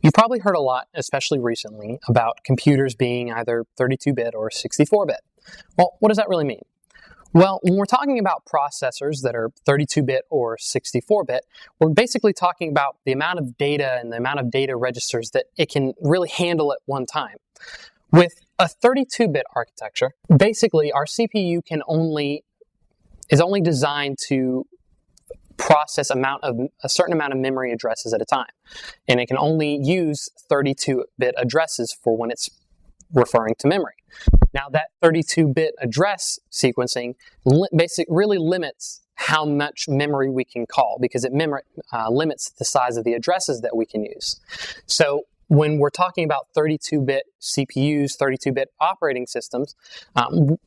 You probably heard a lot, especially recently, about computers being either 32-bit or 64-bit. Well, what does that really mean? Well, when we're talking about processors that are 32-bit or 64-bit, we're basically talking about the amount of data and the amount of data registers that it can really handle at one time. With a 32-bit architecture, basically our CPU is only designed to process a certain amount of memory addresses at a time, and it can only use 32-bit addresses for when it's referring to memory. Now, that 32-bit address sequencing really limits how much memory we can call, because it limits the size of the addresses that we can use. So when we're talking about 32-bit CPUs, 32-bit operating systems,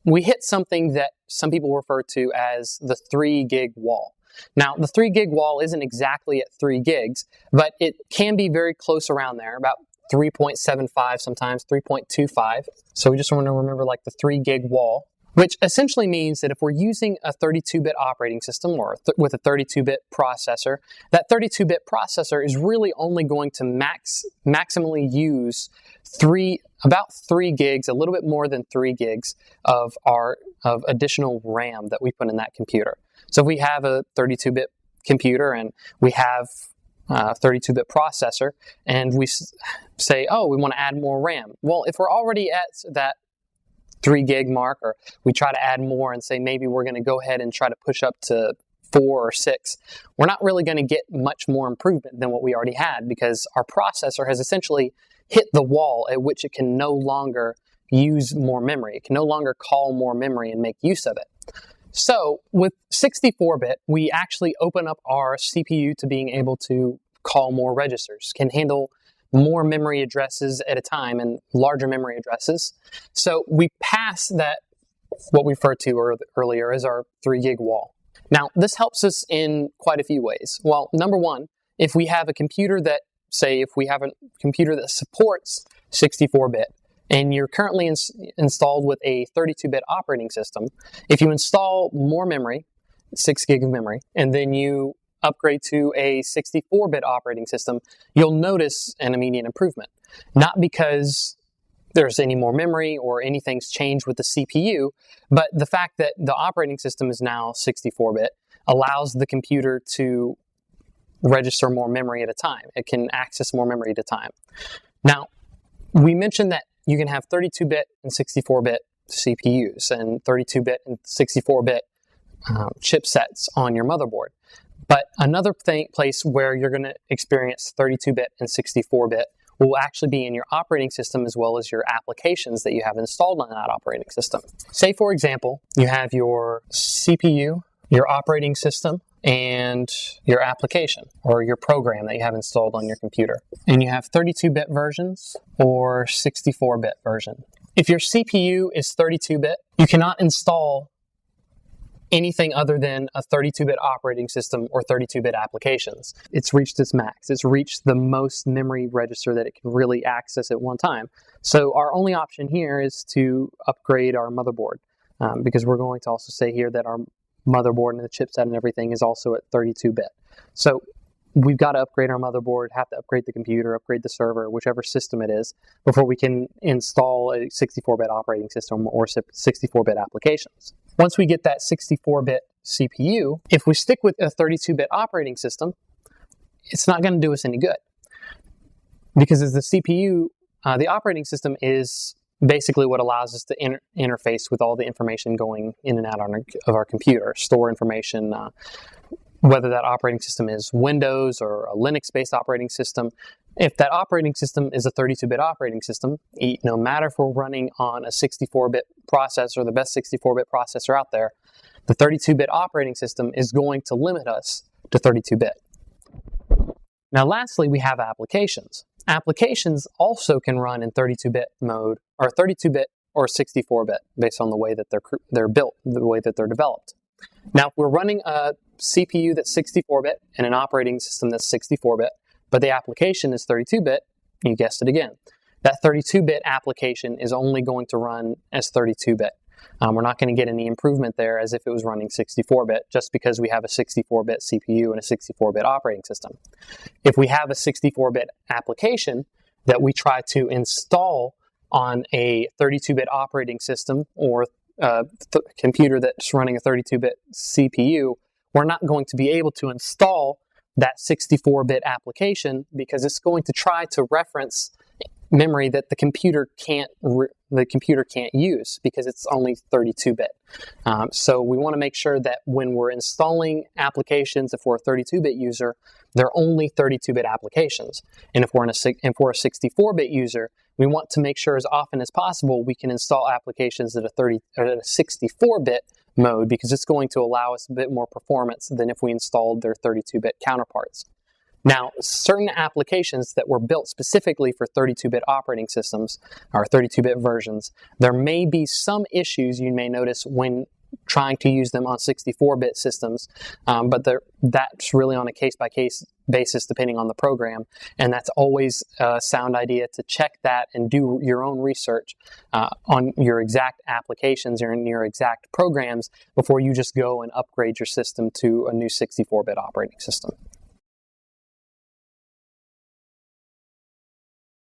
we hit something that some people refer to as the 3 gig wall. Now, the 3 gig wall isn't exactly at 3 gigs, but it can be very close around there, about 3.75, sometimes 3.25. So we just want to remember like the 3 gig wall, which essentially means that if we're using a 32-bit operating system or with a 32-bit processor, that 32-bit processor is really only going to maximally use about 3 gigs, a little bit more than 3 gigs of additional RAM that we put in that computer. So if we have a 32-bit computer and we have a 32-bit processor and we say, oh, we want to add more RAM. Well, if we're already at that 3 gig mark, or we try to add more and say maybe we're going to go ahead and try to push up to 4 or 6, we're not really going to get much more improvement than what we already had, because our processor has essentially hit the wall at which it can no longer use more memory. It can no longer call more memory and make use of it. So with 64-bit, we actually open up our CPU to being able to call more registers, can handle more memory addresses at a time and larger memory addresses. So we pass that, what we referred to earlier as our 3 gig wall. Now, this helps us in quite a few ways. Well, number one, if we have a computer that supports 64-bit, and you're currently installed with a 32-bit operating system, if you install more memory, 6 gig of memory, and then you upgrade to a 64-bit operating system, you'll notice an immediate improvement. Not because there's any more memory or anything's changed with the CPU, but the fact that the operating system is now 64-bit allows the computer to register more memory at a time. It can access more memory at a time. Now, we mentioned that you can have 32-bit and 64-bit CPUs and 32-bit and 64-bit chipsets on your motherboard. But another place where you're going to experience 32-bit and 64-bit will actually be in your operating system as well as your applications that you have installed on that operating system. Say, for example, you have your CPU, your operating system, and your application or your program that you have installed on your computer. And you have 32-bit versions or 64-bit version. If your CPU is 32-bit, you cannot install anything other than a 32-bit operating system or 32-bit applications. It's reached its max. It's reached the most memory register that it can really access at one time. So our only option here is to upgrade our motherboard, because we're going to also say here that our motherboard and the chipset and everything is also at 32-bit. So we've got to upgrade our motherboard, have to upgrade the computer, upgrade the server, whichever system it is, before we can install a 64-bit operating system or 64-bit applications. Once we get that 64-bit CPU, if we stick with a 32-bit operating system, it's not going to do us any good. Because as the CPU, the operating system is basically what allows us to interface with all the information going in and out of our computer, store information, whether that operating system is Windows or a Linux-based operating system. If that operating system is a 32-bit operating system, no matter if we're running on a 64-bit processor, the best 64-bit processor out there, the 32-bit operating system is going to limit us to 32-bit. Now, lastly, we have applications. Applications also can run in 32-bit mode, or 32-bit or 64-bit, based on the way that they're built, the way that they're developed. Now, if we're running a CPU that's 64-bit and an operating system that's 64-bit, but the application is 32-bit, you guessed it again, that 32-bit application is only going to run as 32-bit. We're not going to get any improvement there as if it was running 64-bit, just because we have a 64-bit CPU and a 64-bit operating system. If we have a 64-bit application that we try to install on a 32-bit operating system or computer that's running a 32-bit CPU, we're not going to be able to install that 64-bit application because it's going to try to reference memory that the computer can't use because it's only 32-bit. So we want to make sure that when we're installing applications, if we're a 32-bit user, they're only 32-bit applications. And if we're a 64-bit user, we want to make sure as often as possible we can install applications at a 64-bit mode because it's going to allow us a bit more performance than if we installed their 32-bit counterparts. Now, certain applications that were built specifically for 32-bit operating systems, or 32-bit versions, there may be some issues you may notice when trying to use them on 64-bit systems, but that's really on a case-by-case basis depending on the program, and that's always a sound idea to check that and do your own research on your exact applications or in your exact programs before you just go and upgrade your system to a new 64-bit operating system.